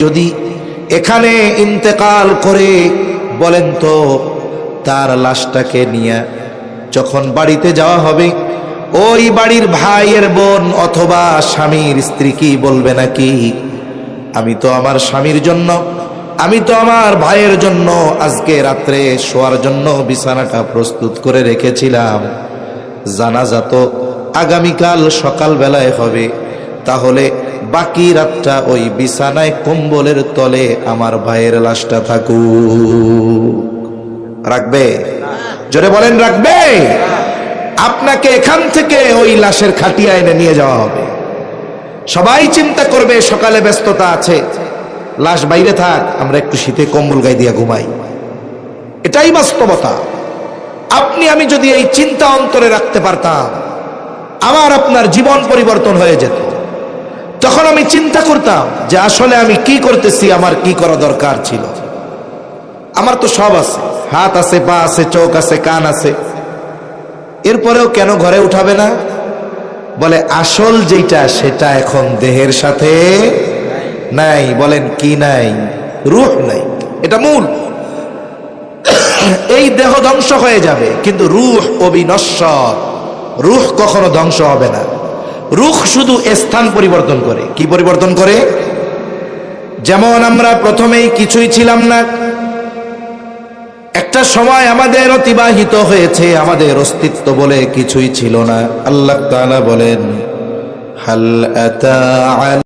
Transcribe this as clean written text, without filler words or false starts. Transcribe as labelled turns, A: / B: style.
A: যদি এখানে ইন্তেকাল করে বলেন তো তার লাশটাকে নিয়ে যখন বাড়িতে যাওয়া হবে ওই বাড়ির ভাইয়ের বোন অথবা স্বামীর স্ত্রী কি বলবে নাকি আমি তো আমার স্বামীর জন্য আমি তো আমার ভাইয়ের জন্য আজকে রাত্রে শোয়ার জন্য বিছানাটা প্রস্তুত করে রেখেছিলাম, জানাজা তো আগামীকাল সকালবেলায় হবে, তাহলে বাকি রাতটা ওই বিছানায় কম্বলের তলে আমার ভাইয়ের লাশটা থাকুক। রাখবে? জোরে বলেন রাখবে? আপনাকে এখান থেকে ওই লাশের খাটিয়া এনে নিয়ে যাওয়া হবে। সবাই চিন্তা করবে সকালে ব্যস্ততা আছে, লাশ বাইরে থাক, আমরা একটু শীতে কম্বল গায়ে দিয়ে ঘুমাই। এটাই বাস্তবতা। আপনি আমি যদি এই চিন্তা অন্তরে রাখতে পারতাম, আমার আপনার জীবন পরিবর্তন হয়ে যেত। তখন আমি চিন্তা করতাম যে আসলে আমি কি করতেছি, আমার কি করা দরকার ছিল। আমার তো সব আছে, হাত আছে, পা আছে, চোখ আছে, কান আছে, এরপরেও কেন ঘরে উঠাবে না? বলে আসল যেটা সেটা এখন দেহের সাথে নাই। বলেন কি নাই? রূহ নাই, এটা মূল। এই দেহ ধ্বংস হয়ে যাবে কিন্তু রূহ অবিনশ্বর, রূহ কখনো ধ্বংস হবে না। রূহ শুধু স্থান পরিবর্তন করে। কি পরিবর্তন করে? যেমন আমরা প্রথমেই কিছুই ছিলাম না, একটা সময় আমাদের অতিবাহিত হয়েছে, আমাদের অস্তিত্ব বলে কিছুই ছিল না। আল্লাহ তাআলা বলেন হাল আতা